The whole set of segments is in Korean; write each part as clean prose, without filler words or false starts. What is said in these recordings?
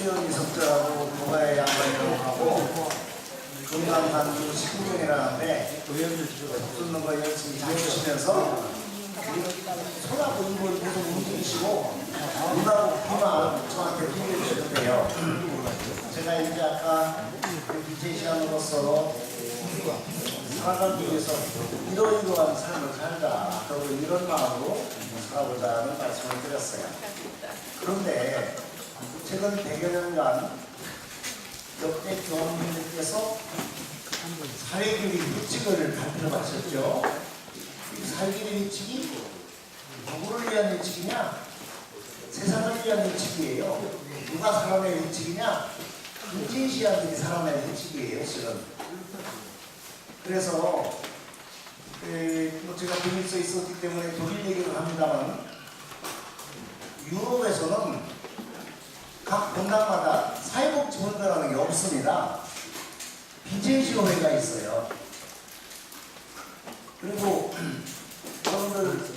수영 이석자하고 고가의 양반이라고 하고 금강반주 식구경이라는데 붓는 거 열심히 잘 주시면서 손하고 입을 계속 움직이시고 눈하고 귀만 저한테 힘을 주셨대요. 제가 이제 아까 DJ 시간으로서 살아가기 위해서 이러이러한 삶을 살자, 그리고 이런 마음으로 살아보자는 말씀을 드렸어요. 그런데 최근 100여 년간 역대 교황님들께서 사회교리 규칙을 발표하셨죠. 이 사회교리 규칙이 누구를 위한 규칙이냐? 세상을 위한 규칙이에요. 누가 살아낸 규칙이냐? 인제시아들이 살아낸 규칙이에요, 실은. 그래서 제가 비밀소에 있었기 때문에 독일 얘기를 합니다만, 유럽에서는 각 본당마다 사회복지본부라는 게 없습니다. 비제시오회가 있어요. 그리고 여러분들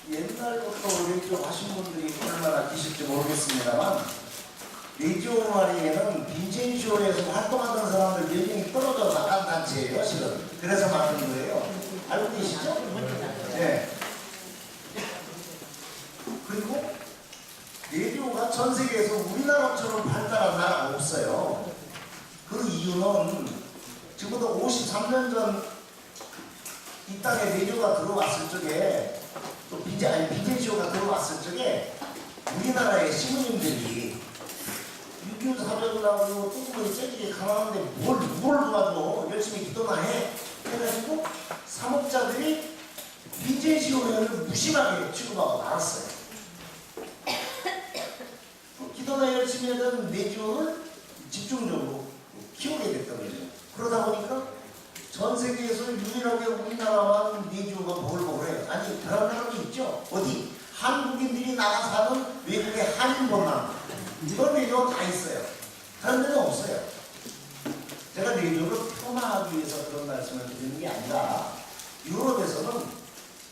옛날부터 레이디오 하신 분들이 얼마나 계실지 모르겠습니다만, 레이디오 마리에는 비제시오회에서 활동하던 사람들 몇 명이 떨어져 나간 단체예요, 실은. 그래서 만든 거예요. 알고 계시죠? 네. 그리고 레디오가 전 세계에서 우리나라처럼 발달한 나라가 없어요. 그 이유는 지금부터 53년 전 이 땅에 레디오가 들어왔을 적에, 또 비제시오가 들어왔을 적에 우리나라의 시민님들이 6.25 사변을 하고 뚱뚱이 째지게 가난한데 뭘 도와줘, 열심히 기도나 해 해가지고 사목자들이 비제시오회를 무심하게 취급하고 말았어요. 기도나 열심히 하던 레디오를 집중적으로 키우게 됐던 거죠. 그러다 보니까 전 세계에서 유일하게 우리나라만 레디오가 보글보글해요. 아니, 다른 나라도 있죠. 어디? 한국인들이 나가 사는 외국의 한인본만 이런 레디오 다 있어요. 다른 데는 없어요. 제가 레디오를 폄하하기 위해서 그런 말씀을 드리는 게 아니라, 유럽에서는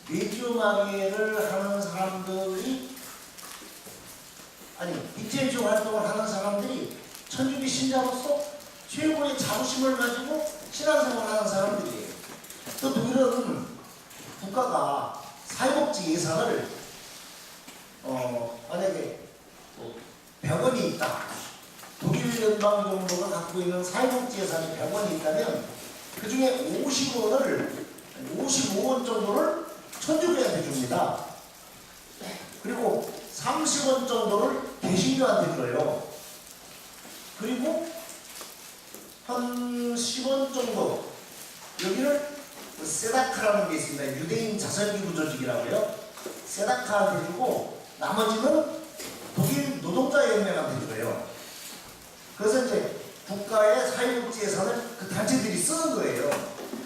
레디오 마리에를 하는 사람들이, 아니 비제시오 활동을 하는 사람들이 천주교 신자로서 최고의 자부심을 가지고 신앙생활을 하는 사람들이에요. 또 독일은 국가가 사회복지 예산을 만약에 100원이 있다, 독일 연방 정부가 갖고 있는 사회복지 예산이 100원이 있다면 그 중에 55원 정도를 천주교한테 줍니다. 그리고 30원 정도를 개신교한테 줘요. 그리고 한 10원 정도, 여기를 세다카라는 게 있습니다. 유대인 자선기부 조직이라고요. 세다카한테 주고 나머지는 독일 노동자연맹한테 줘요. 그래서 이제 국가의 사회복지 예산을 그 단체들이 쓰는 거예요.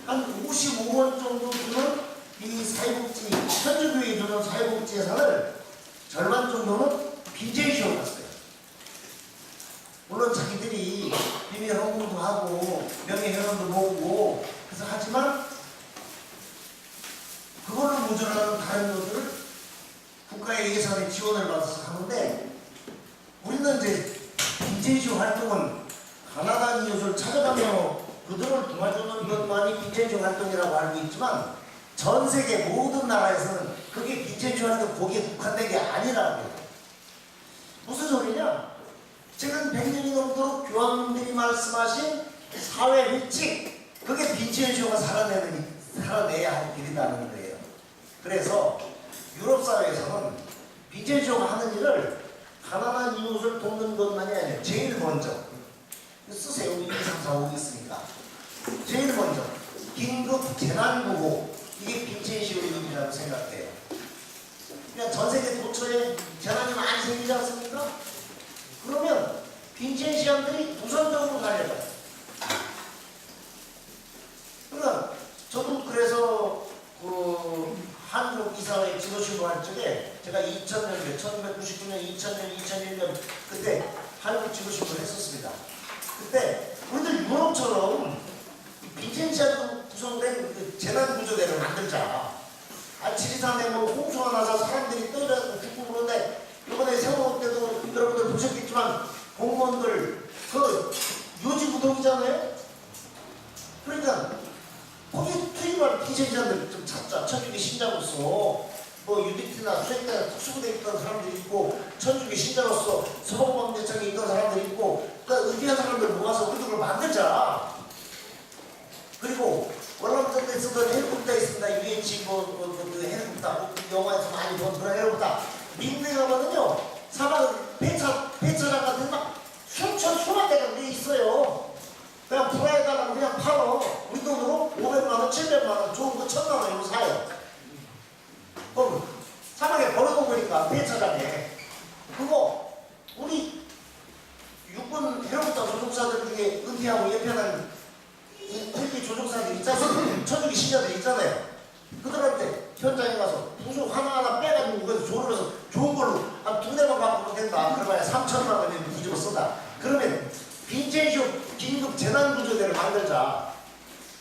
한 55원 정도 주는 이 사회복지, 천주교에 주는 사회복지 예산을 절반 정도는 비제시오가 써요. 물론 자기들이 비밀 헌금도 하고 명예회원도 모으고 그래서 하지만, 그거를 모자라는 다른 것들을 국가의 예산에 지원을 받아서 하는데, 우리는 이제 비제시오 활동은 가난한 이웃을 찾아가며 그들을 도와주는 것만이 비제시오 활동이라고 알고 있지만, 전 세계 모든 나라에서는 그게 비제시오 활동 거기에 국한된 게 아니라고요. 무슨 소리냐? 최근 100년이 넘도록 교황님들이 말씀하신 사회 규칙, 그게 비제시오가 살아내야 할 길이라는 거예요. 그래서 유럽 사회에서는 비제시오가 하는 일을 가난한 이웃을 돕는 것만이 아니라 제일 먼저 쓰세요. 1, 2, 3, 4, 5 있으니까 제일 먼저 긴급 재난구호, 이게 비제시오의 일이라고 생각해요. 그냥 전 세계 도처에 재난이 많이 생기지 않습니까? 그러면 빈첸시안들이 우선적으로 달려가요. 그러니까 저도 그래서 그 이사회 지도실로 할 적에 제가 2000년대 1999년, 2000년, 2001년 그때 한국 지도실로 했었습니다. 그때 우리들 유럽처럼 빈센시아로 구성된 그 재난구조대를 만들자. 지리산에 뭐 홍수가 나서 사람들이 떠들어서 죽고 그러는데 이번에 세월호 때도 여러분들 보셨겠지만 공무원들 그 요지부동이잖아요. 그러니까 거기 투입할 빈센시아들 좀 찾자. 천주교 신자로서 뭐 UDT나 수색대나 특수부대에 있던 사람들이 있고 천주교 신자로서 서울광대청에 있던 사람들이 있고 그러니까 의기한 사람들 모아서 우리도 그걸 만들자. 그리고 월남전에 쓰던 헬리콥터 있습니다. UH 그 헬리콥터 영화에서 많이 본 그런 헬리콥터 미국에 가면은요 사막 배차장 같은 막 수만 대가 위에 있어요. 그냥 불화해달라고 그냥 팔어. 우리 돈으로 500만원, 700만원 좋은 거 1000만원 이거 사요. 그럼 사막에 버려놓은 거니까 배차장에 그거 우리 육군 헬리콥터 조종사들 중에 은퇴하고 예편한 헬기 조종사들 있잖아요. 천주교 신자들 있잖아요. 그들한테 현장에 가서 부수 하나하나 빼가지고 그래서 조르면서 좋은 걸로 한 2대만 갖고 된다. 그러면 3천만 원이 뒤집어 쓴다. 그러면 빈센시오 긴급 재난구조대를 만들자.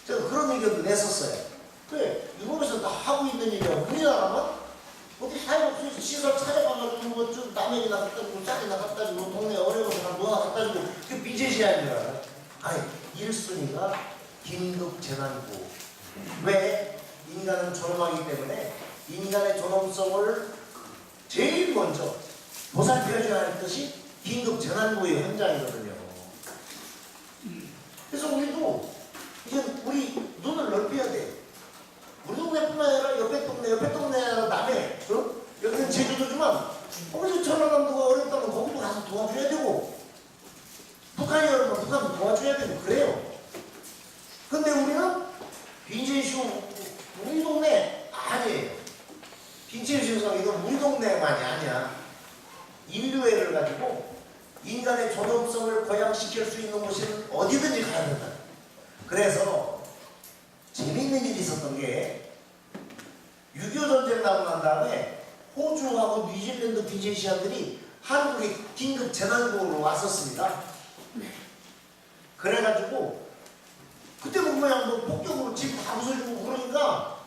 제가 그런 의견도 냈었어요. 그래 유럽에서 다 하고 있는 일이야. 우리나라만 어디 사회복지 시설 찾아가가지고 뭐좀 라면이나 갖다 주고 쌀이나 갖다 주고 동네 어려워서 누나 갖다 주고 그게 빈센시오 아니라. 아니 1순위가 긴급 재난구. 왜? 인간은 존엄하기 때문에 인간의 존엄성을 제일 먼저 보살펴줘야 할 것이 긴급 재난구의 현장이거든요. 그래서 우리도 이제 우리 눈을 넓혀야 돼. 우리 동네뿐만 아니라 옆에 동네 남해, 여기는 제주도지만 거기서 전라남도가 어렵다면 거기도 가서 도와줘야 되고 북한이 어렵다면 북한도 도와줘야 되고 그래요. 근데 우리는 빈센시오 우리 동네 아니에요. 빈센시오가 이건 우리 동네만이 아니야. 인류애를 가지고 인간의 존엄성을 고양시킬 수 있는 곳은 어디든지 가야 된다. 그래서 재미있는 일이 있었던 게 6.25 전쟁 나고 난 다음에 호주하고 뉴질랜드 빈센시아들이 한국에 긴급 재난구로 왔었습니다. 그래가지고 그때 보면 뭐 폭격으로 집 다 부숴주고 그러니까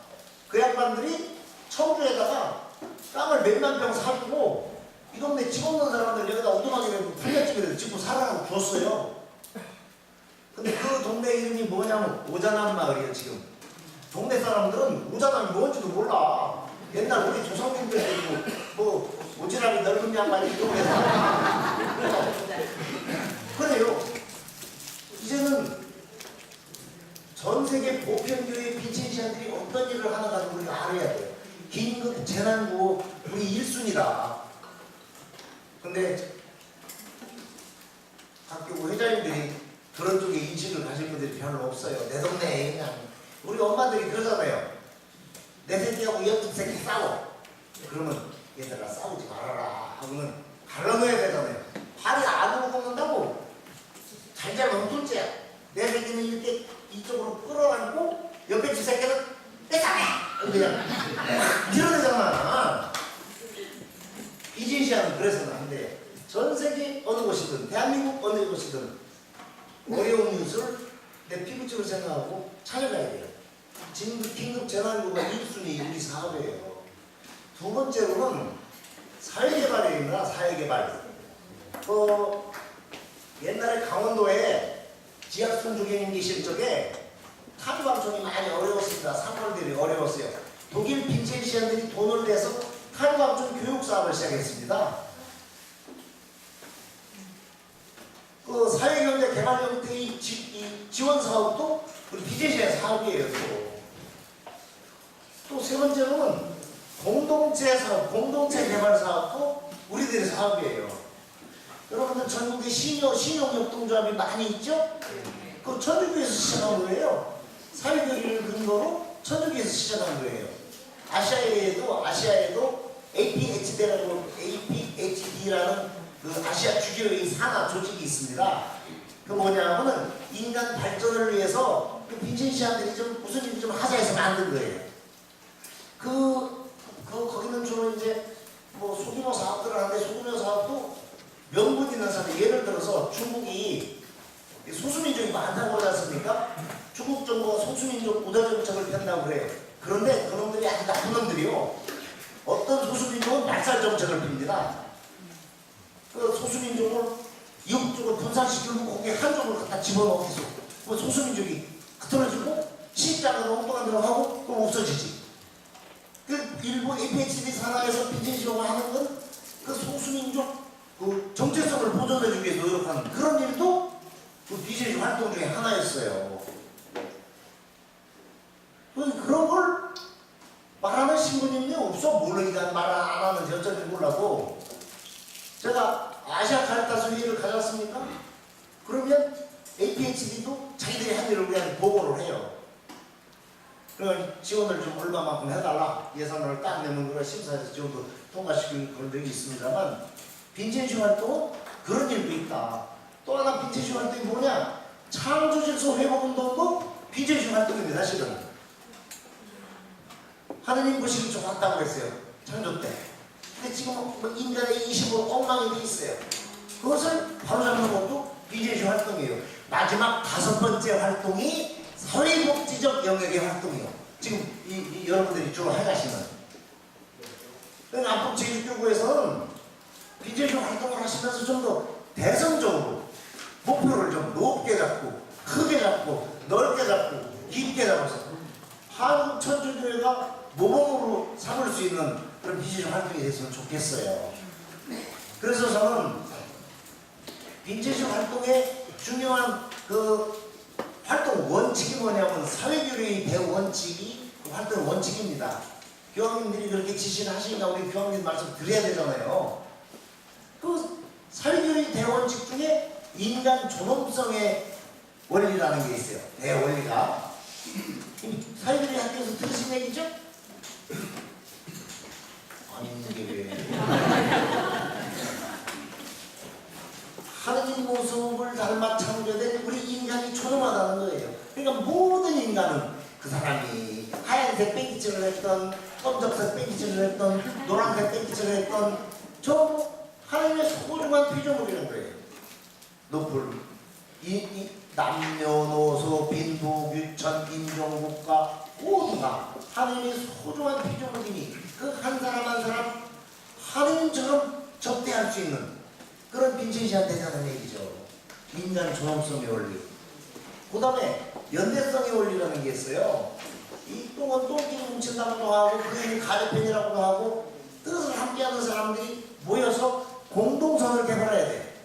그 양반들이 청주에다가 땅을 몇만 평 사주고 이 동네 집 없는 사람들 여기다 오두막에 풀려집에 짓고 살아라고 줬어요. 근데 그 동네 이름이 뭐냐면 오자남 마을이에요. 지금 동네 사람들은 오자남이 뭔지도 몰라. 옛날 우리 조상님들도 뭐 오지랖이 넓은 양반이 이 동네 사람 그래요. 이제는 전 세계 보편교회 빈센시아들이 어떤 일을 하는가를 우리가 알아야 돼요. 긴급 재난구호 우리 1순위다. 근데 학교부 회장님들이 그런 쪽에 인식을 가질 분들이 별로 없어요. 내 동네에 그냥 우리 엄마들이 그러잖아요. 내 새끼하고 옆집 새끼 싸워. 그러면 얘들아 싸우지 말아라 하고는 갈라놓아야 되잖아요. 팔이 안으로 꺾는다고 잘잘못 둘째야. 내 새끼는 이렇게 이쪽으로 끌어안고 옆에 집 새끼는 빼자매 그냥 밀어내잖아. 빈센시아는 그래서는 안 돼. 전 세계 어느 곳이든 대한민국 어느 곳이든 어려운 뉴스를 내 피부적으로 생각하고 찾아가야 돼요. 긴급 재난구가 1순위 우리 사업이에요. 두 번째로는 사회개발입니다. 사회개발. 옛날에 강원도에 지하순 주교님 계실 적에 탄광촌이 많이 어려웠습니다. 상권들이 어려웠어요. 독일 빈센시아들이 돈을 내서 탄광촌 교육사업을 시작했습니다. 그 사회경제개발연구회 지원사업도 우리 빈센시아 사업이에요. 또 세 번째로는 공동체 사업, 공동체 개발 사업도 우리들의 사업이에요. 여러분들 전국에 신용협동조합이 많이 있죠? 그 천주교에서 시작한 거예요. 사회교리를 근거로 천주교에서 시작한 거예요. 아시아에도 APHD라는 그 아시아 주교의 산하 조직이 있습니다. 그 뭐냐면은 인간 발전을 위해서 그 빈센시아들이 좀 무슨 일 좀 하자 해서 만든 거예요. 그 소수민족 우대 정책을 편다고 그래요. 그런데 그놈들이 아주 나쁜 놈들이요. 어떤 소수민족은 말살 정책을 핍니다. 그 소수민족을 이국적으로 분산시키고 거기에 한족을 갖다 집어넣어서 뭐 소수민족이 흐트러지고 시집장은 엉뚱한 데로 하고 그럼 없어지지. 그 일부 APHD 산하에서 빈진시효가 하는 건 그 소수민족 그 정체성을 보존해주기 위해서 노력하는 그런 일도 그 비제주 활동 중에 하나였어요. 그런 걸 말하는 신부님이 없어. 모르니까 말 안 하는지 어쩐지 몰라도 제가 아시아 카리타스 회의를 가졌습니까? 그러면 APHD도 자기들이 한 일을 그냥 보고를 해요. 그러면 지원을 좀 얼마만큼 해달라 예산을 딱 내면 그걸 심사해서 지원도 통과시키는 그런 적이 있습니다만 빈센슈 활동은 그런 일도 있다. 또 하나 빈센슈 활동이 뭐냐? 창조질서 회복운동도 빈센슈 활동입니다. 실은 하느님 보시기 좀 왔다고 했어요. 창조 때. 근데 지금 뭐 인간의 인식으로 엉망이 돼 있어요. 그것을 바로잡는 것도 빈센슈 활동이에요. 마지막 5번째 활동이 사회복지적 영역의 활동이요. 지금 이 여러분들이 주로 해가시는. 남북 제주교구에서는 빈센슈 활동을 하시면서 좀 더 대성적으로 목표를 좀 높게 잡고 크게 잡고 넓게 잡고 깊게 잡아서 한국 천주교회가 모범으로 삼을 수 있는 그런 빈센슈 활동이 됐으면 좋겠어요. 그래서 저는 빈센슈 활동의 중요한 그 활동 원칙이 뭐냐면 사회교류의 대원칙이 그 활동 원칙입니다. 교황님들이 그렇게 지시를 하시니까 우리 교황님 말씀 드려야 되잖아요. 그 사회교류의 대원칙 중에 인간 존엄성의 원리라는 게 있어요. 대원리가. 사회교류 학교에서 들으신 얘기죠? 안 있는 게 왜? 하느님 모습을 닮아 창조된 우리 인간이 존엄하다는 거예요. 그러니까 모든 인간은 그 사람이 하얀색 뺑기질을 했던 검정색 뺑기질을 했던 노란색 뺑기질을 했던 저 하나님의 소중한 피조물이라는 거예요. 노플 이 남녀노소 빈부귀천 인종국가 모두가 하나님의 소중한 피조물이니 그 한 사람 한 사람 하나님처럼 접대할 수 있는 그런 빈센시한 되자는 얘기죠. 인간 존엄성의 원리. 그 다음에 연대성의 원리라는 게 있어요. 이 똥은 똥끼리 뭉친다고도 하고 그게 가족편이라고도 하고 뜻을 함께하는 사람들이 모여서 공동선을 개발해야 돼.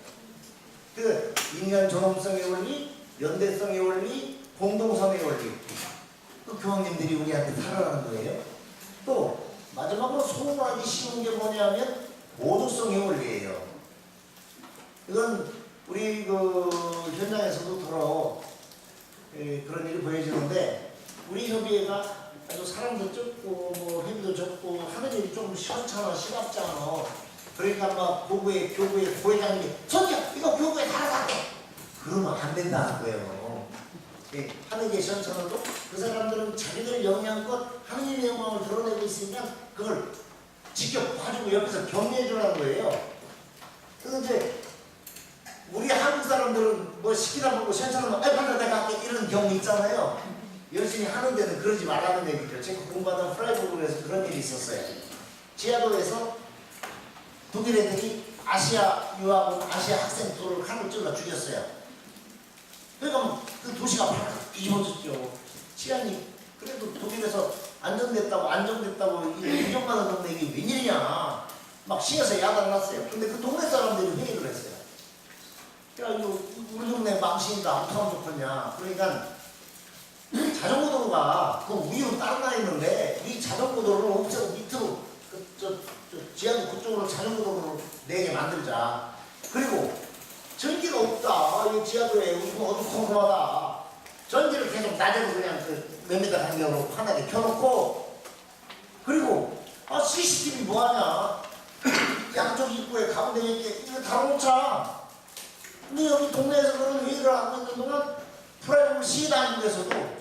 그 인간 존엄성의 원리, 연대성의 원리, 공동선의 원리. 그 교황님들이 우리한테 살아라는 거예요. 또 마지막으로 소홀하기 쉬운 게 뭐냐면 모두성의 원리예요. 이건 우리 그 현장에서도 더러 그런 일이 보여지는데 우리 협의회가 아주 사람도 적고 뭐 회비도 적고 하는 일이 좀 시원찮아 시갑잖아. 그러니까 막 교구의 부회장님이 선지야 이거 교구에 달아갈게 그러면 안 된다는 거예요. 하는 게 시원찮아도 그 사람들은 자기들 역량껏 하느님의 영광을 드러내고 있으니까 그걸 직접 봐주고 옆에서 격려해 주라는 거예요. 그래서 이제 우리 한국 사람들은 뭐 시키다 보고 시원찮으면 아이 반대 내가 할게 이런 경우 있잖아요. 열심히 하는 데는 그러지 말라는 얘기죠. 제가 공부하던 프라이부르에서 그런 일이 있었어요. 지하도에서 독일 애들이 아시아 유학 온 아시아 학생 둘을 칼로 찔러 죽였어요. 그러니까 그 도시가 팍 뒤집어졌죠. 치안이 그래도 독일에서 안정됐다고 인정받은 동네 이게 웬일이냐 막 시에서 야단을 났어요. 근데 그 동네 사람들이 회의를 했어요. 야 이거 우리 동네 망신이다 어떡하면 좋겠냐. 그러니까 자전거 도로가 그 위로 다른 나라 있는데 이 자전거 도로를 없애고 밑으로 저 지하도 그쪽으로 자전거 도로를 내게 만들자. 그리고 전기가 없다. 이 지하도에 이거 어두컴컴하다. 전기를 계속 낮에도 그냥 그 몇 미터 간격으로 환하게 켜놓고 그리고 CCTV 뭐하냐. 양쪽 입구에 가운데 이렇게 이거 달아놓자. 근데 여기 동네에서 그런 회의를 하고 있는 동안 프라이빗 시당국에서도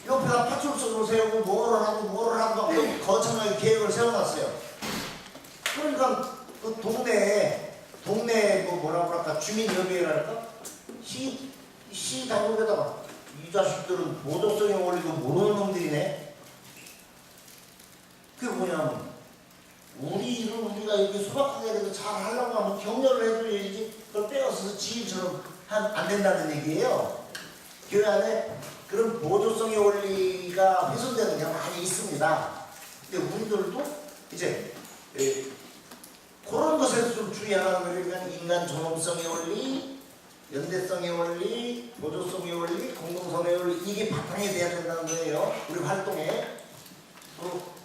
옆에다 파출소를 세우고 뭐를 하고 여기 거창하게 계획을 세워놨어요. 그러니까 그 동네 뭐 뭐라고 할까 주민협의회랄까 시 당국에다가 이 자식들은 도덕성의 원리도 모르는 놈들이네. 그게 뭐냐면 우리 일을 우리가 이렇게 소박하게 해서 잘 하려고 하면 격려를 해줘야지 그걸 빼앗아서 지인처럼 안 된다는 얘기예요. 교회 안에 그런 보조성의 원리가 훼손되는 경우가 많이 있습니다. 근데 우리들도 이제 그런 것에서 좀 주의하라는 거예요. 그러니까 인간 존엄성의 원리, 연대성의 원리, 보조성의 원리, 공동선의 원리, 이게 바탕이 돼야 된다는 거예요. 우리 활동에.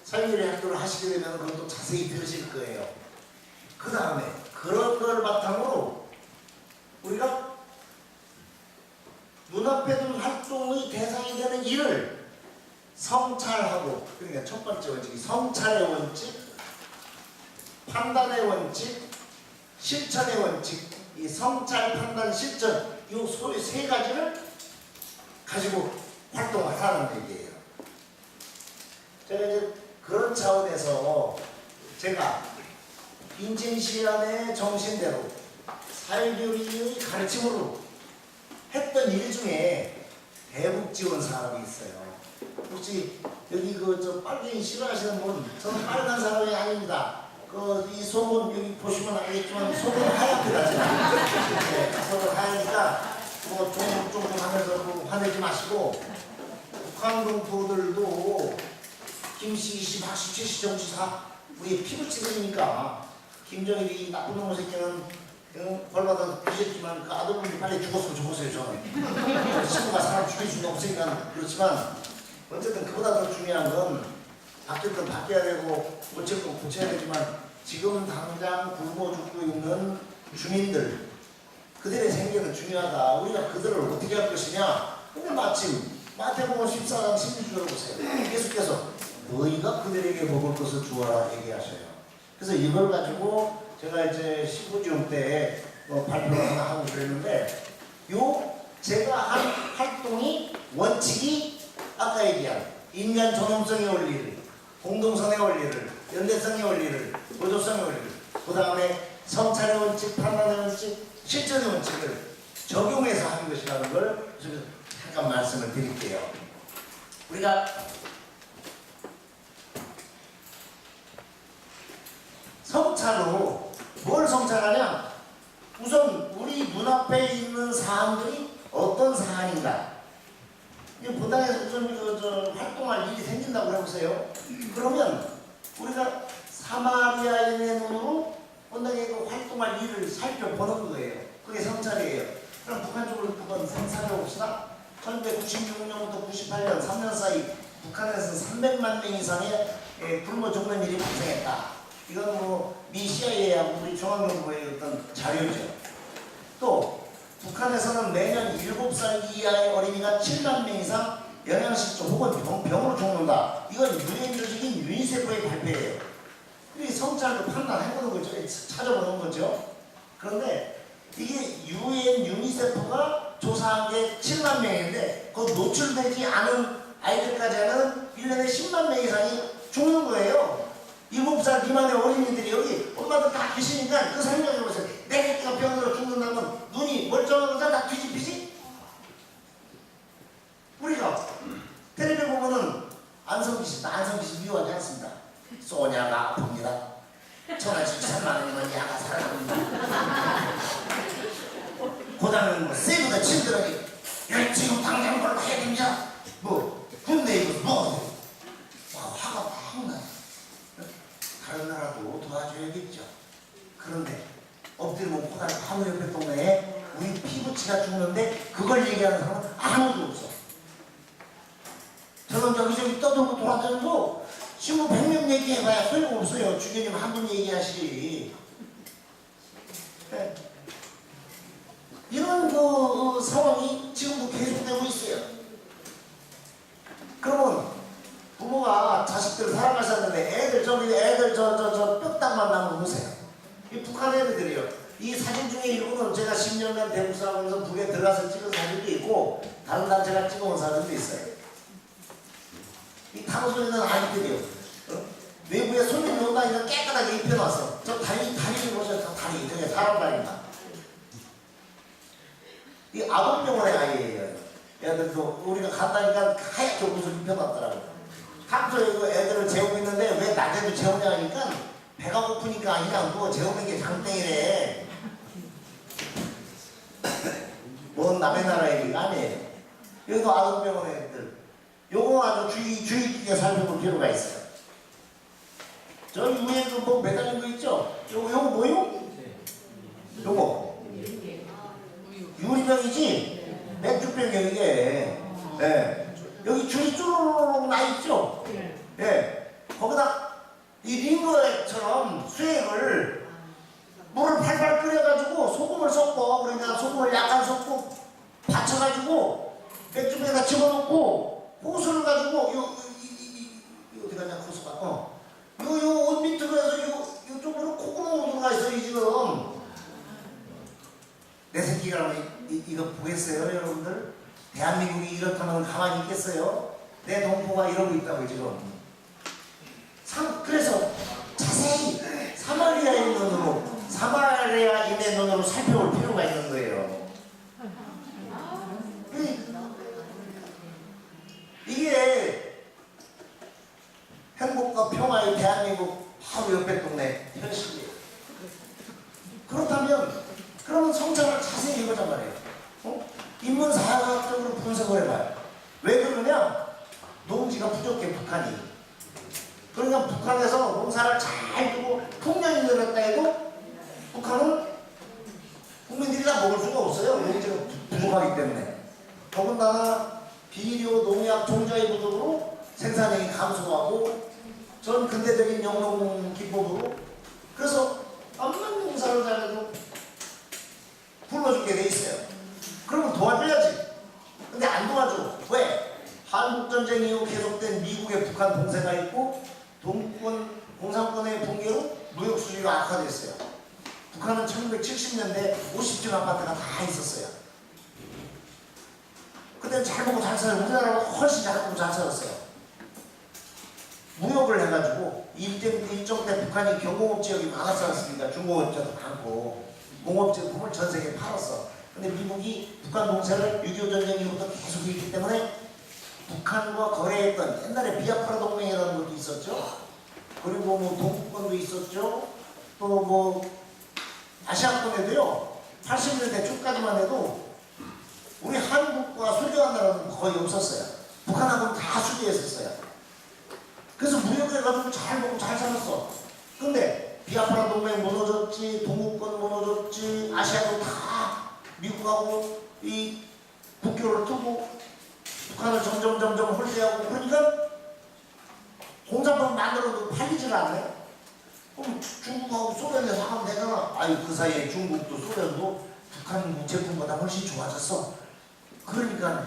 사회주의 활동을 하시게 되면 그것도 자세히 들으실 거예요. 그 다음에 그런 걸 바탕으로 우리가 눈앞에 둔 활동의 대상이 되는 일을 성찰하고, 그러니까 첫 번째 원칙이 성찰의 원칙, 판단의 원칙, 실천의 원칙. 이 성찰, 판단, 실천, 이 소위 세 가지를 가지고 활동을 하라는 얘기예요. 제가 이제 그런 차원에서 제가 인증시안의 정신대로 사회교리의 가르침으로 했던 일 중에 대북지원 사업이 있어요. 혹시 여기 저 빨갱이 싫어하시는 분, 저는 빨간 사람이 아닙니다. 이 속은 여기 보시면 알겠지만 속은 하얗게 나잖아요. 네, 속은 하얘니까 뭐 조금 하면서 화내지 마시고, 북한 동포들도 김씨, 이씨, 박씨, 최씨, 정치사 우리 피부치들이니까 김정일이 나쁜 놈의 새끼는 벌받아서 뒤졌지만 그 아들놈이 빨리 죽었으면 좋겠어요. 저는 친구가 사람 죽일 수는 없으니까. 그렇지만 어쨌든 그보다 더 중요한 건 바뀌었든 바뀌어야 되고 고칠 건 고쳐야 되지만 지금 당장 굶어 죽고 있는 주민들, 그들의 생계는 중요하다. 우리가 그들을 어떻게 할 것이냐. 근데 마침 마태복음 14장 16절을 보세요. 예수께서 너희가 그들에게 먹을 것을 주어라 얘기하셔요. 그래서 이걸 가지고 제가 이제 시부지움 때 발표를 하나 하고 그랬는데, 제가 한 활동이 원칙이 아까 얘기한 인간 존엄성의 원리를, 공동선의 원리를, 연대성의 원리를, 보조성의 원리를, 그 다음에 성찰의 원칙, 판단의 원칙, 실천의 원칙을 적용해서 하는 것이라는 걸 잠깐 말씀을 드릴게요. 우리가 성찰로 뭘 성찰하냐? 우선 우리 눈앞에 있는 사안들이 어떤 사안인가? 부당에서 우선 활동할 일이 생긴다고 해보세요. 그러면 우리가 사마리아인의 눈으로 본당에 활동할 일을 살펴보는 거예요. 그게 성찰이에요. 그럼 북한 쪽으로 한번 살펴봅시다. 1996년부터 98년 3년 사이 북한에서 300만 명 이상의 굶어 죽는 일이 발생했다. 이건 미 CIA하고 우리 중앙정부의 어떤 자료죠. 또 북한에서는 매년 7살 이하의 어린이가 7만 명 이상 영양실조 혹은 병으로 죽는다. 이건 유엔 조직인 유니세프의 발표예요. 이 성찰도 판단해보는 거죠. 찾아보는 거죠. 그런데 이게 유엔 유니세프가 조사한 게 7만 명인데 그 노출되지 않은 아이들까지 하는 1년에 10만 명 이상이 죽는 거예요. 7살 미만의 어린이들이 여기 엄마들 다 계시니까 그 생각해보세요. 내 새끼가 병으로 죽는다면 눈이 멀쩡한 거다 다 뒤집히지? 우리가 텔레비 보면은 안성기씨 미워하지 않습니다. 소냐가 아픕니다. 전화치 3만 원이면 야가 살아납니다. 고장은 세이브다 친들하게 야 지금 당장 뭘 해야 됩니다. 군대 이거 뭐 화가 막 나요. 다른 나라도 도와줘야겠죠. 그런데 엎드리면 코다리 바로 옆에 동네에 우리 피부치가 죽는데 그걸 얘기하는 사람은 아무도 없어. 저는 여기저기 떠들고 돌아다니고 신문 100명 얘기해봐야 소용없어요. 주교님 한 분 얘기하시. 네. 이런 상황이 지금도 계속되고 있어요. 그러면 부모가 자식들을 사랑하셨는데 애들 뼈딱만 나면 보세요. 이 북한 애들이요. 이 사진 중에 일부는 제가 10년간 대북사하면서 북에 들어가서 찍은 사진도 있고 다른 단체가 찍어온 사진도 있어요. 이 탕소리는 아이들이요. 외부에 손님이 온다니까 깨끗하게 입혀놨어. 저 다리를 보세요. 저 다리. 저게 사람 다리입니다. 이 아동병원의 아이예요. 애들도 우리가 간다니까 하얗게 옷을 입혀놨더라고요. 강서에 그 애들을 재우고 있는데 왜 낮에도 재우냐 하니까 배가 고프니까 그냥 누워 재우는 게 장땡이래. 뭔 남의 나라 얘기가 아니에요. 여기도 아동병원 애들 요거 아주 주의 깊게 살펴볼 필요가 있어요. 저 위에 뭐 매달린 거 있죠? 요거 뭐요? 요거 유리병이지? 맥주병이요 이게. 예. 여기 줄이 쭈르륵 나 있죠? 예. 거기다 이 링거처럼 수액을 물을 팔팔 끓여가지고 소금을 섞고 그러니까 소금을 약간 섞고 받쳐가지고 맥주병에다 집어넣고 호수를 가지고 요 어디 가냐 호수가 요 옷 밑으로 해서 요쪽으로 콧구멍으로 들어가 있어요 지금. 내 새끼가 이거 보겠어요 여러분들? 대한민국이 이렇다면 가만히 있겠어요? 내 동포가 이러고 있다고 지금. 그래서 자세히 사마리아인의 눈으로 살펴볼 필요가 있는 거예요. 이게 행복과 평화의 대한민국 바로 옆에 동네 현실이에요. 그러면 성찰을 자세히 해보자 말이에요. 인문사학적으로 분석을 해봐요. 왜 그러냐? 농지가 부족해 북한이. 그러니까 북한에서 농사를 잘 두고 풍년이 늘었다 해도 북한은 국민들이 다 먹을 수가 없어요. 농지가 부족하기 때문에. 더군다나 비료, 농약, 종자의 부족으로 생산량이 감소하고 전 근대적인 영농 기법으로 그래서 암만 농사를 잘해도 굶어죽게 돼 있어요. 그러면 도와줘야지. 근데 안 도와줘. 왜? 한국전쟁 이후 계속된 미국의 북한 봉쇄가 있고 동권 공산권의 붕괴로 무역 수지가 악화됐어요. 북한은 1970년대 50층 아파트가 다 있었어요. 그때는 잘 먹고 잘 살아요. 우리나라보다 훨씬 잘 먹고 잘 살았어요. 무역을 해가지고 일정 때 북한이 경공업 지역이 많았지 않습니까? 중공업자도 많고 공업 제품을 전 세계에 팔았어. 근데 미국이 북한 봉쇄를 6.25 전쟁 이후부터 계속 했기 때문에 북한과 거래했던 옛날에 비아프라 동맹이라는 것도 있었죠. 그리고 뭐 동북권도 있었죠. 또 뭐 아시아권에도요. 80년대 초까지만 해도 우리 한국과 수교한 나라는 거의 없었어요. 북한하고는 다 수교했었어요. 그래서 무역해가지고 잘 먹고 잘 살았어. 근데 비아프라 동맹 무너졌지, 동북권 무너졌지, 아시아도 다 미국하고 이 국교를 두고 북한을 점점 홀대하고 그러니까 공산품 만들어도 팔리질 않아요. 그럼 중국하고 소련에 사면 되잖아. 아니 그 사이에 중국도 소련도 북한 제품보다 훨씬 좋아졌어. 그러니까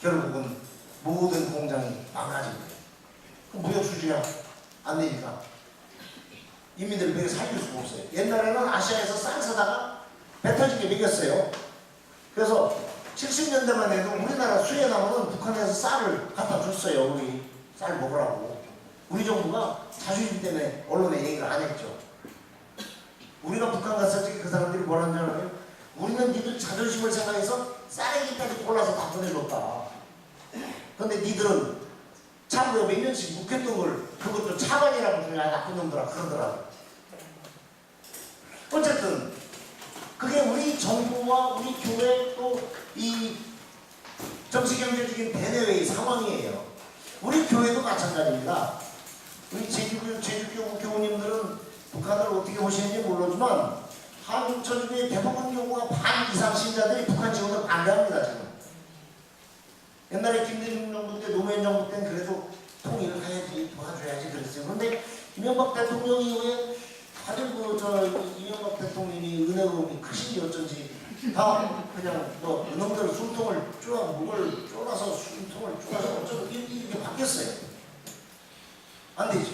결국은 모든 공장이 망가진 거예요. 그럼 무역 수지가 안 되니까 인민들이 먹여 살릴 수가 없어요. 옛날에는 아시아에서 쌀 사다가 배 터지게 먹였어요. 그래서 70년대만 해도 우리나라 수해 나무는 북한에서 쌀을 갖다 줬어요. 우리 쌀 먹으라고. 우리 정부가 자존심 때문에 언론에 얘기를 안 했죠. 우리가 북한 갔을 때 그 사람들이 뭐라는 줄 알아요? 우리는 니들 자존심을 생각해서 쌀에기까지 골라서 다 보내줬다. 근데 니들은 참고에 몇 년씩 묵혔던 걸 그것도 차관이라고 주냐 나쁜 놈들아 그러더라고. 어쨌든 그게 우리 정부와 우리 교회 또 이 정치경제적인 대내외의 상황이에요. 우리 교회도 마찬가지입니다. 우리 제주교구 교우님들은 북한을 어떻게 보시는지 모르지만 한국 천주교의 대부분 교우가 반 이상 신자들이 북한 지원을 반대합니다. 지금. 옛날에 김대중 정부 때 노무현 정부 때는 그래도 통일을 해야지 도와줘야지 그랬어요. 그런데 이명박 대통령 이후에 다들 이명박 대통령이 은혜로움이 크신지 어쩐지 다 그냥 뭐 이놈들 숨통을 목을 쪼라서 숨통을 쪼라서 어쩌고 이렇게 바뀌었어요. 안 되죠.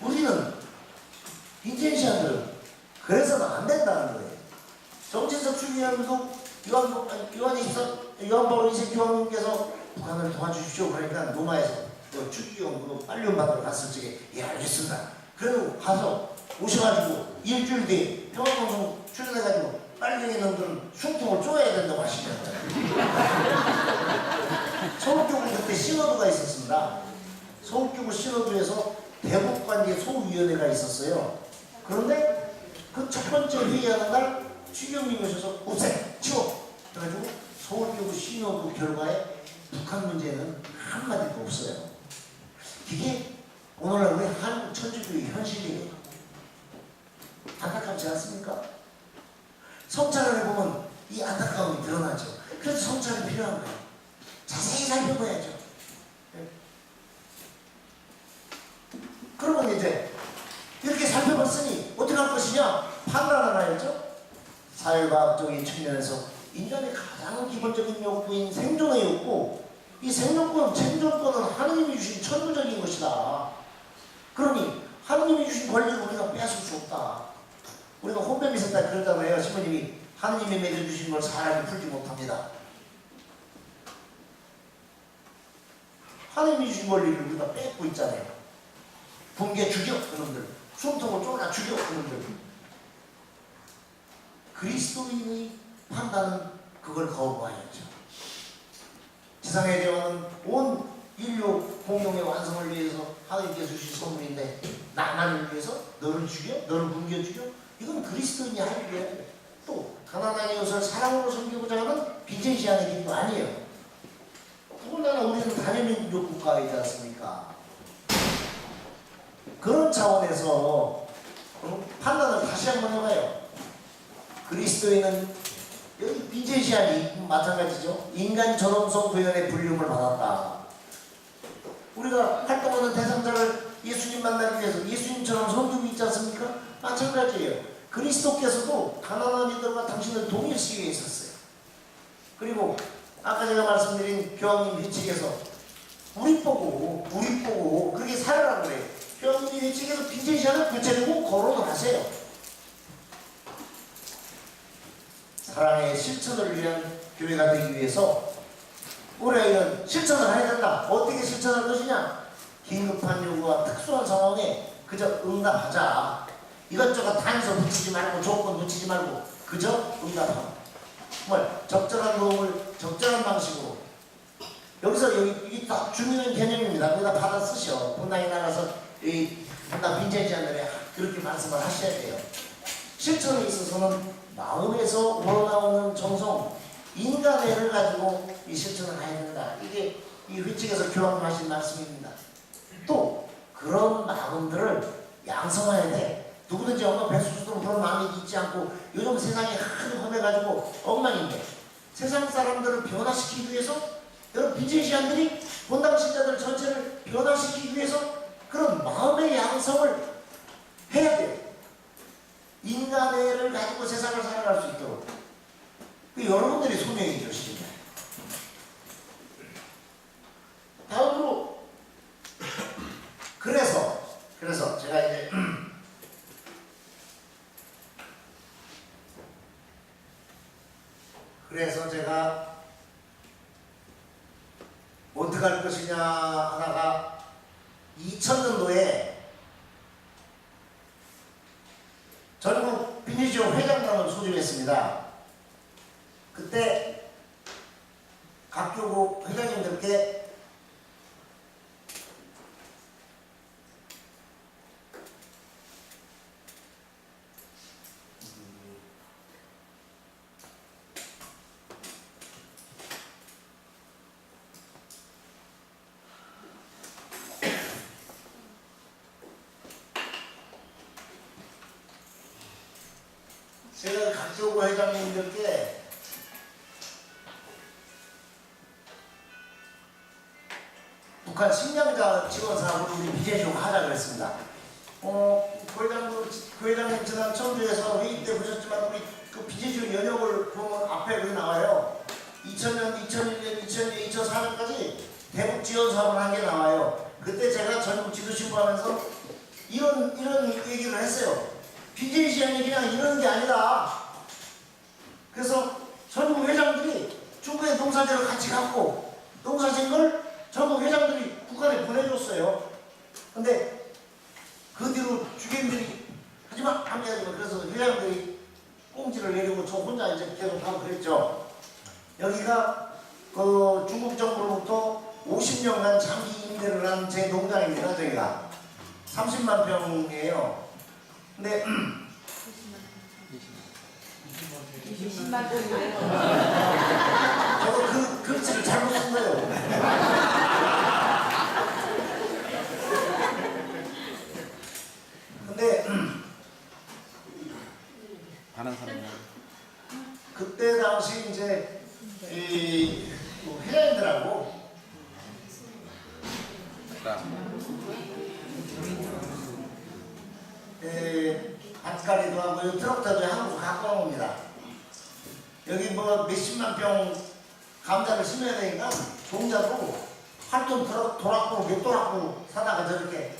우리는 인텐션들은 그래서는 안 된다는 거예요. 정진석 추기하면서 요한바울 2세 교황님께서 북한을 도와주십시오. 그러니까 로마에서 추기경 빨리온 받으러 갔을 적에 예 알겠습니다. 그래도 가서 오셔가지고 일주일 뒤에 평화방송 출연해가지고 빨갱이 놈들은 숨통을 쪼아야 된다고 하시잖아요. 서울교구 그때 신호도가 있었습니다. 서울교구 신호도에서 대법관계 소위원회가 있었어요. 그런데 그 첫 번째 회의하는 날 추경님이 오셔서 없애! 치워! 그래가지고 서울교구 신호도 결과에 북한 문제는 한마디도 없어요. 이게 오늘날 우리 한국 천주교의 현실이에요. 안타깝지 않습니까? 성찰을 해보면 이 안타까움이 드러나죠. 그래서 성찰이 필요한 거예요. 자세히 살펴봐야죠. 그러면 이제 이렇게 살펴봤으니 어떻게 할 것이냐? 판단을 해야죠. 사회과학적인 측면에서 인간의 가장 기본적인 욕구인 생존의 욕구, 이 생존권은 하느님이 주신 천부적인 것이다. 그러니 하느님이 주신 권리를 우리가 빼앗을 수 없다. 우리가 혼뱀이 있었다 그러잖아요. 신부님이 하느님이 맺어주신 걸 사람이 풀지 못합니다. 하느님이 주신 권리를 우리가 뺏고 있잖아요. 붕괴 죽여 그놈들, 숨통을 쫄아 죽여 그놈들. 그리스도인의 판단은 그걸 거부하였죠. 지상의 대화는 온 인류 공용의 완성을 위해서 하느님께서 주신 선물인데 나만을 위해서 너를 죽여? 너를 붕괴 죽여? 이건 그리스도인이 할 일이에요. 또 가난한 이웃을 사랑으로 섬기고자 하는 비제시하는 길도 아니에요. 더군다나 우리는 단일민족 국가이지 않습니까? 그런 차원에서 판단을 다시 한번 해봐요. 그리스도인은 여기 비제시하니 마찬가지죠. 인간 전원성 도연의 불림을 받았다. 우리가 활동하는 대상자를 예수님 만나기 위해서 예수님처럼 섬기고 있지 않습니까? 마찬가지예요. 그리스도께서도 가난한 이들과 당신을 동일시에 있었어요. 그리고 아까 제가 말씀드린 교황님 회칙에서 우리 보고 그렇게 살아라 그래요. 교황님 회칙에서 비제시하는 구체적으로 거론을 하세요. 사랑의 실천을 위한 교회가 되기 위해서 우리가 이런 실천을 해야 된다. 어떻게 실천할 것이냐? 긴급한 요구와 특수한 상황에 그저 응답하자. 이것저것 단서 붙이지 말고 조건 붙이지 말고 그저 응답하자. 정말 적절한 도움을 적절한 방식으로. 여기서 이게 딱 중요한 개념입니다. 거기다 받아 쓰셔. 분당에 나가서 이 분당 빈제지안들에 그렇게 말씀을 하셔야 돼요. 실천에 있어서는 마음에서 우러나오는 정성, 인간애를 가지고 이 실천을 해야 된다. 이게 이 회칙에서 교황님 하신 말씀입니다. 또 그런 마음들을 양성해야 돼. 누구든지 엄마 배수수도 그런 마음이 있지 않고 요즘 세상이 하도 험해가지고 엉망인데 세상 사람들을 변화시키기 위해서 여러분 비제시안들이 본당 신자들 전체를 변화시키기 위해서 그런 마음의 양성을 해야 돼요. 인간애를 가지고 세상을 살아갈 수 있도록. 그 여러분들이 소명이죠, 시입니다. 다음으로 그래서 제가 이제 그래서 제가 어떻게 할 것이냐 하다가 2000년도에 전국 비니지오 회장단을 소집했습니다. 그때 각 교구 회장님들께 제가 각 교구 회장님들께 북한 식량자 지원 사업을 우리 비제시로 하자고 했습니다. 그 회장님 지난 청주에서 회의 때 보셨지만 우리 그 비제시로 연역을 보면 앞에 여기 나와요. 2000년, 2001년, 2002년, 2004년까지 대북 지원 사업을 한 게 나와요. 그때 제가 전국 지도 신고하면서 이런 얘기를 했어요. 비제시안이 그냥 이러는 게 아니다. 그래서 전국 회장들이 중국의 농사지를 같이 갖고 농사진 걸 전국 회장들이 북한에 보내줬어요. 근데 그 뒤로 주객들이 하지마! 하면 그래서 회장들이 꽁지를 내리고 저 혼자 이제 계속 하고 그랬죠. 여기가 그 중국 정부로부터 50년간 장기 임대를 한 제 농장입니다. 저희가 30만 평이에요. 근데 20만 평이래요. 저도 그 글씨를 잘못 쓴 거예요. 근데 반한 사람이야. 그때 당시 이제 이 회장님들하고 밭갈이도 하고 트럭터도 한국 갖고 온 겁니다. 여기 뭐 몇십만 평 감자를 심어야 되니까 종자도 8톤 트럭 도락고 몇 도락고 사다가 저렇게.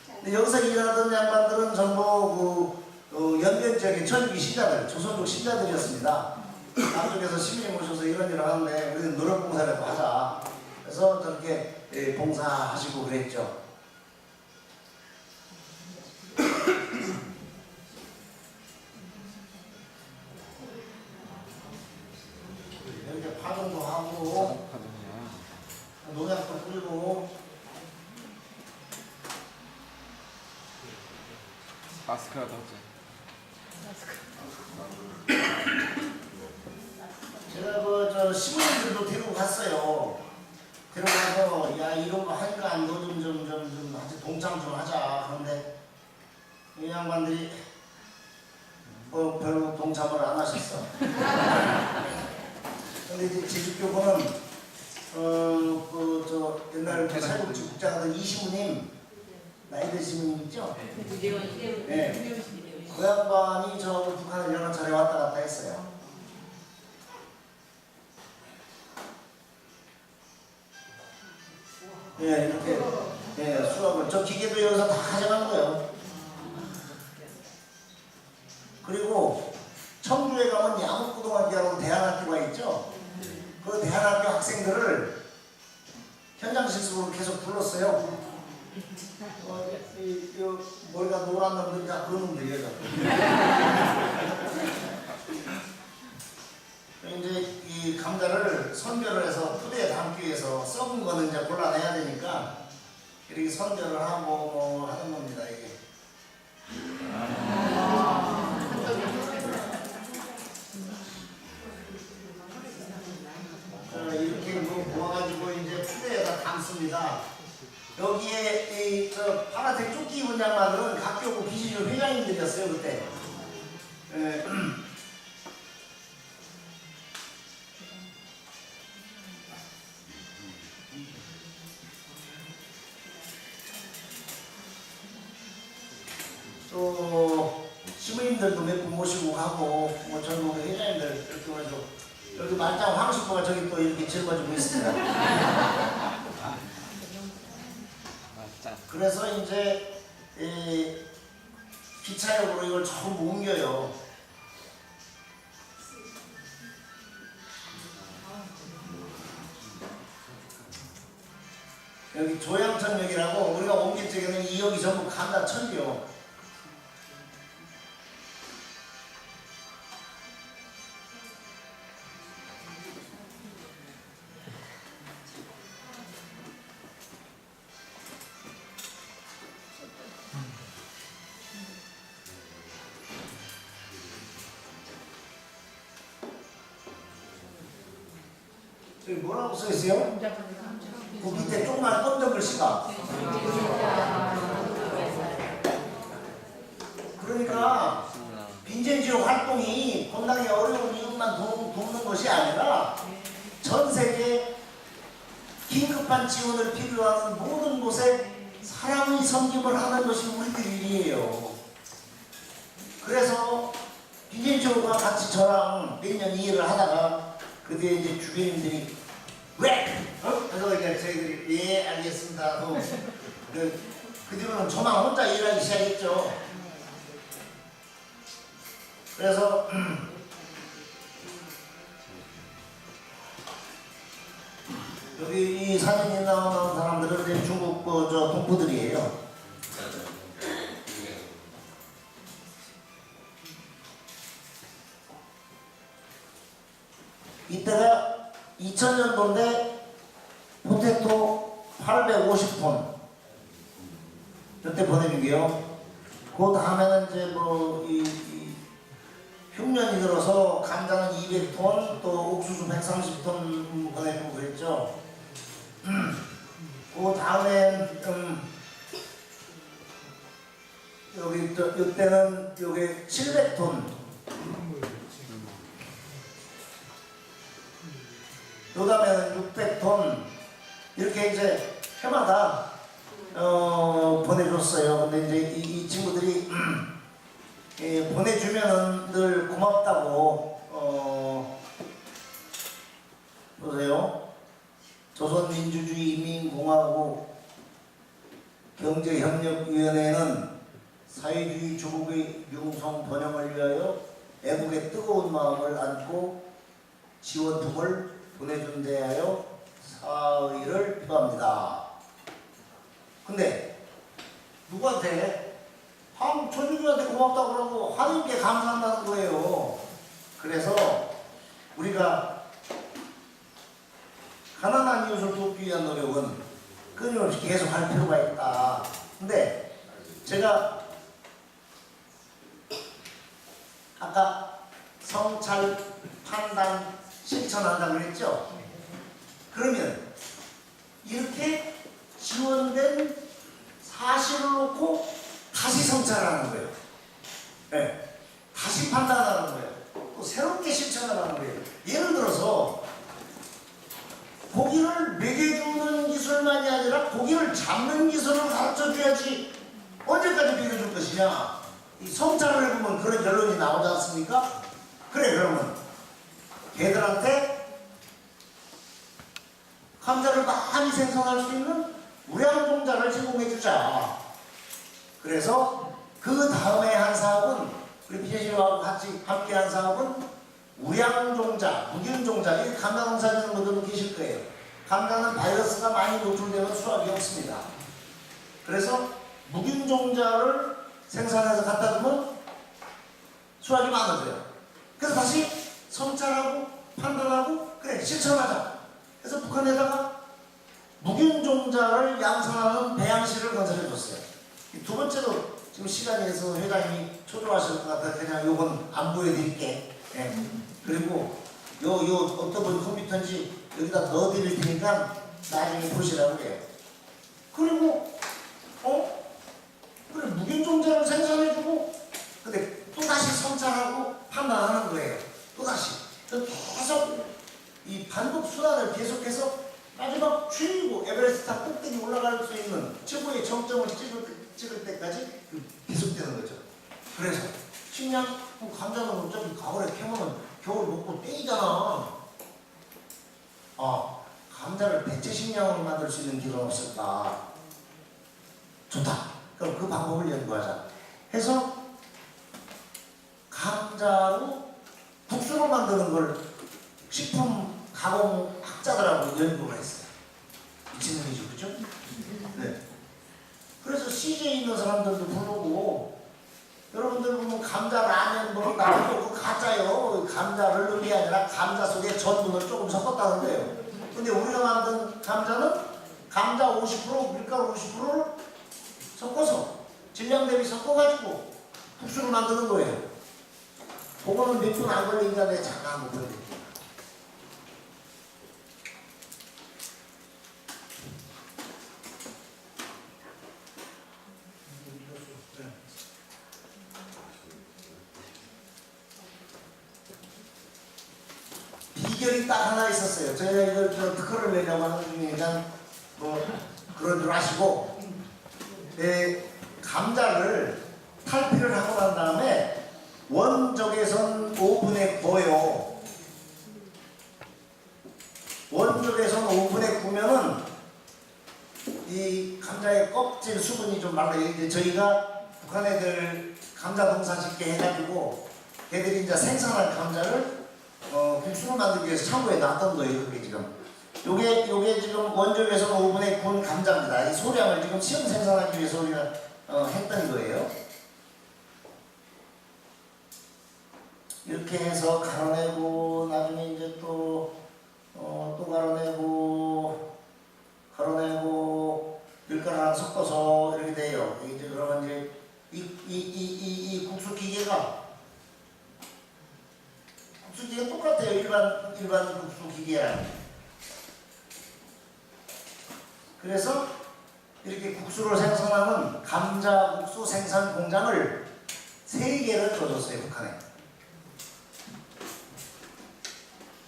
근데 여기서 일하던 양반들은 전부 연변 지역의 천주교 신자들, 조선족 신자들이었습니다. 남쪽에서 시민이 모셔서 이런 일을 하는데 우리는 노력봉사라도 하자. 그래서 저렇게 봉사하시고 그랬죠. 이렇게 파종도 하고 농약도 뿌리고 마스크라도 하지. 제가 저 시민들도 데리고 갔어요. 데리고 가서 야 이런 거 하니까 너 좀 같이 동참 좀 하자. 그런데 이 양반들이 뭐 별로 동참을 안 하셨어. 근데 이제 제주교구는 저 옛날 사회복지 국장하던 이시무님 나이 드신 분 있죠? 네. 그 양반이 저 북한을 여러 차례 왔다 갔다 했어요. 예, 이렇게 수학을 저 기계도 여기서 다 가져간 거예요. 그리고 청주에 가면 양옥고등학교라고 대안학교가 있죠. 그 대안학교 학생들을 현장 실습으로 계속 불렀어요. 머리가 노란 놈들 다 그런 놈들이에요. 이제 이 감자를 선별을 해서 푸대에 담기 위해서 썩은 거는 이제 골라내야 되니까 이렇게 선별을 하고 뭐 하는 겁니다 이게. 이렇게 모아가지고 이제 푸대에다 담습니다. 여기에 저 파란색 조끼 입은 양반들은 각교구 비시주 회장님들이었어요 그때. 또 시민들도 몇 분 모시고 가고 뭐 전국 회장님들 이렇게 해가지고 여기 말짱 황식부가 저기 또 이렇게 짊어지고 있습니다. 그래서 이제 기차역으로 이걸 전부 옮겨요. 여기 조양천역이라고 우리가 옮길 적에는 이 역이 전부 감자천이요. 여기 뭐라고 써있어요? 그 밑에 조그만 검정 글씨가. 그러니까 빈센지역 활동이 건강에 어려운 이웃만 돕는 것이 아니라 전 세계 긴급한 지원을 필요하는 모든 곳에 사람의 섬김을 하는 것이 우리들 일이에요. 그래서 빈센지역과 같이 저랑 몇 년 일을 하다가 그때 이제 주변인들이 왜? 그래서 이제 저희들이 예 알겠습니다. 그 뒤로는 저만 혼자 일하기 시작했죠. 그래서 여기 이 사진이 나오는 사람들은 이제 중국 저 동포들이에요. 이때가 2000년도인데 포테토 850톤 이때 보내준 게요. 그 다음에는 이제 이 흉년이 들어서 감자는 200톤 또 옥수수 130톤 보내주고 그랬죠. 그 다음에 여기 이때는 여기 700톤 그 다음에는 600톤 이렇게 이제 해마다 보내줬어요. 근데 이제 이 친구들이 보내주면은 늘 고맙다고 보세요. 조선민주주의인민공화국 경제협력위원회는 사회주의 조국의 융성 번영을 위하여 애국의 뜨거운 마음을 안고 지원품을 보내준 데 하여 사의를 표합니다. 근데 누구한테? 조직위한테 고맙다고 그러고 하나님께 감사한다는 거예요. 그래서 우리가 가난한 이웃을 돕기 위한 노력은 끊임없이 계속 할 필요가 있다. 근데 제가 아까 성찰, 판단, 실천한다고 그랬죠? 그러면 이렇게 지원된 사실을 놓고 다시 성찰하는 거예요. 네. 다시 판단하는 거예요. 또 새롭게 실천하는 거예요. 예를 들어서 고기를 먹여주는 기술만이 아니라 고기를 잡는 기술을 가르쳐줘야지 언제까지 먹여줄 것이냐. 이 성찰을 해보면 그런 결론이 나오지 않습니까? 그래, 그러면 걔들한테 감자를 많이 생성할 수 있는 우량종자를 제공해주자. 그래서 그 다음에 한 사업은 우리 피해시하고 같이 함께 한 사업은 우량종자, 무균종자. 이 감자 농사 짓는 분들도 계실 거예요. 감자는 바이러스가 많이 노출되면 수확이 없습니다. 그래서 무균종자를 생산해서 갖다 두면 수확이 많아져요. 그래서 다시 성찰하고 판단하고 그래 실천하자. 그래서 북한에다가 무균종자를 양산하는 배양실을 건설해 줬어요. 두 번째로 지금 시간이 있어서 회장님이 초조하실 것 같아 그냥 요건 안 보여드릴게. 예. 그리고 요 어떤 분 컴퓨터인지 여기다 넣어드릴 테니까 나중에 보시라고 해요. 그리고 그래 무균종자를 생산해주고 근데 또다시 성찰하고 판단하는 거예요. 또다시 계속 이 반복 수단을 계속해서 마지막 최고 에베레스트 꼭대기 올라갈 수 있는 최고의 정점을 찍을 때까지 계속되는 거죠. 그래서 식량 감자는 어차피 가을에 캐면 겨울 먹고 땡이잖아. 감자를 대체 식량으로 만들 수 있는 길은 없을까? 좋다. 그럼 그 방법을 연구하자. 해서 감자로 국수로 만드는 걸 식품 가공 학자들하고 연구를 했어요. 미친 놈이죠, 그죠? 네. 그래서 CJ에 있는 사람들도 부르고 여러분들 보면 감자 라면 뭐 나오고 그거 가짜요. 감자를 넣은 게 아니라 감자 속에 전분을 조금 섞었다는 거예요. 근데 우리가 만든 감자는 감자 50% 밀가루 50%를 섞어서 질량 대비 섞어가지고 국수를 만드는 거예요. 그거는 몇 분 안 걸리니까 내가 잠깐 한번 보여드릴게요. 비결이 딱 하나 있었어요. 저희가 이걸 특허를 내려고 하는 중에 그냥 뭐 그런 줄 아시고 감자를 탈피를 하고 난 다음에 원적외선 오븐에 구워요. 원적외선 오븐에 구우면은 이 감자의 껍질 수분이 좀 말라요. 이제 저희가 북한 애들 감자 농사 짓게 해가지고 걔들이 이제 생산한 감자를 국수를 만들기 위해서 창고에 놨던 거예요. 그게 지금 요게 지금 원적외선 오븐에 구운 감자입니다. 이 소량을 지금 시험 생산하기 위해서 우리가 했던 거예요. 이렇게 해서 갈아내고 나중에 이제 또 갈아내고 밀가루랑 섞어서 이렇게 돼요. 이제 그러면 이제 이 국수 기계가 똑같아요. 일반 국수 기계랑. 그래서 이렇게 국수를 생산하는 감자 국수 생산 공장을 3개를 줘줬어요, 북한에.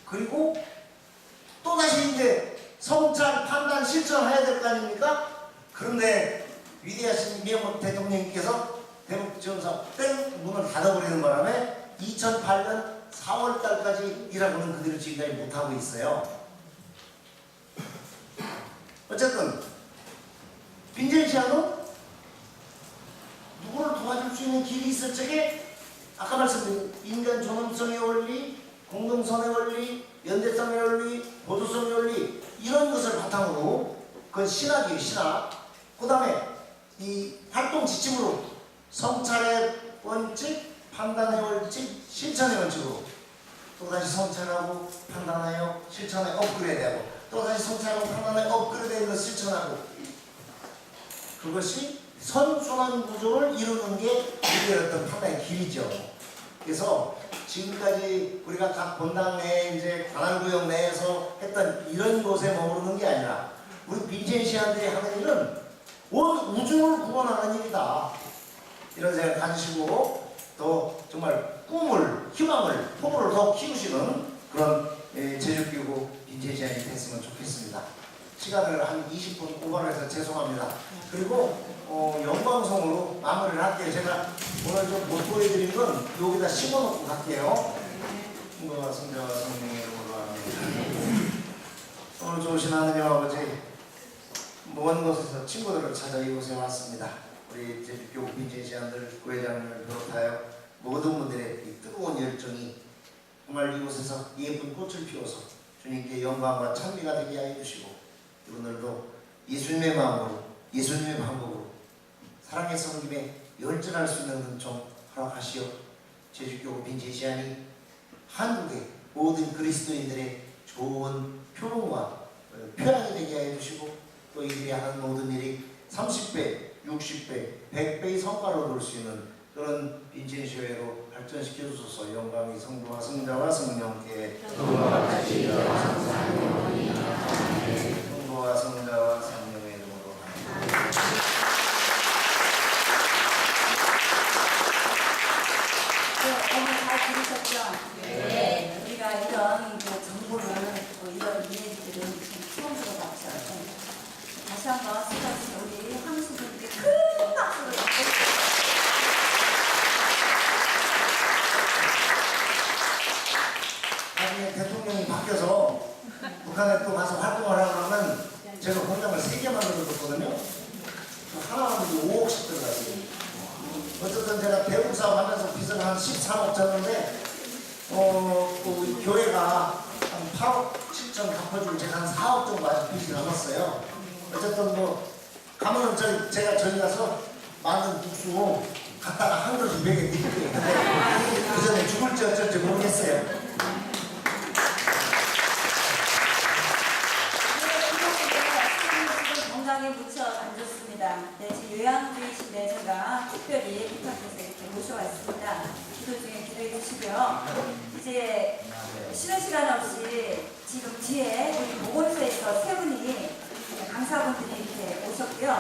그리고 또다시 이제 성찰, 판단, 실천해야 될 거 아닙니까? 그런데 위대하신 이명박 대통령님께서 대북지원사 땡 문을 닫아버리는 바람에 2008년 4월달까지 일하고는 그대로 지금까지 못하고 있어요. 어쨌든 빈젠시아는 누구를 도와줄 수 있는 길이 있을 적에 아까 말씀드린 인간 존엄성의 원리, 공동선의 원리, 연대성의 원리, 보조성의 원리 이런 것을 바탕으로 그건 신학이에요. 신학. 그 다음에 이 활동 지침으로 성찰의 원칙, 판단의 원칙, 실천의 원칙으로 또다시 성찰하고 판단하여 실천에 업그레이드하고 또다시 성찰하고 판단하여 업그레이드해서 실천하고 그것이 선순환 구조를 이루는 게 우리의 어떤 판단의 길이죠. 그래서 지금까지 우리가 각 본당 내에 이제 관할구역 내에서 했던 이런 곳에 머무르는 게 아니라 우리 빈젠시안들이 하는 일은 온 우주를 구원하는 일이다. 이런 생각을 가지시고 또 정말 꿈을, 희망을, 포부를 더 키우시는 그런 제주교구 빈젠시안이 됐으면 좋겠습니다. 시간을 한 20분 오버해서 죄송합니다. 그리고 영방송으로 마무리를 할게요. 제가 오늘 좀 못 보여드린 건 여기다 심어놓고 갈게요. 성부와 성자와 성령의 이름으로 아멘. 오늘 좋으신 하느님 아버지, 먼 곳에서 친구들을 찾아 이곳에 왔습니다. 우리 제주교구 빈젠시안들 구회장을 비롯하여 모든 분들의 이 뜨거운 열정이 정말 이곳에서 예쁜 꽃을 피워서 주님께 영광과 찬미가 되게 하여 주시고 오늘도 예수님의 마음으로 예수님의 방법으로 사랑의 섬김에 열전할 수 있는 은총 허락하시어 제주교구 빈젠시안이 한국의 모든 그리스도인들의 좋은 표본과 표양이 되게 하여 주시고 또 이들이 하는 모든 일이 30배, 60배, 100배의 성과를 얻을 수 있는 그런 빈젠시회로 발전시켜 주소서. 영광이 성부와 성자와 성령께 성부와 성자와 성령의 이름으로 오늘 잘 들으셨죠? 네. 우리가 이런 정보를 이런 이야기들은 처음 들어봤죠. 다시 한번 수고하신 우리 황수분께 큰 박수를 받겠습니다. 나중에 대통령이 바뀌어서 북한에 또 가서 활동을 하려면 제가 공장을 3개 만들어줬거든요. 하나만 5억씩 들어갔어요. 어쨌든 제가 대북 사업 하면서 빚을 한 13억 졌는데 또 교회가 한 8억 7천 갚아주고 제가 한 4억 정도 아직 빚이 남았어요. 어쨌든 가면은 제가 저기 가서 만든 국수 갖다가 한 그릇 먹여 드릴게요. 근데 그 전에 죽을지 어쩔지 모르겠어요. 건강에 묻혀 앉았습니다. 네, 지금 요양주이신데 제가 특별히 부탁해서 이렇게 모셔왔습니다. 기도 중에 기도해 주시고요. 이제 쉬는 시간 없이 지금 뒤에 우리 보건소에서 세 분이 강사분들이 이렇게 오셨고요.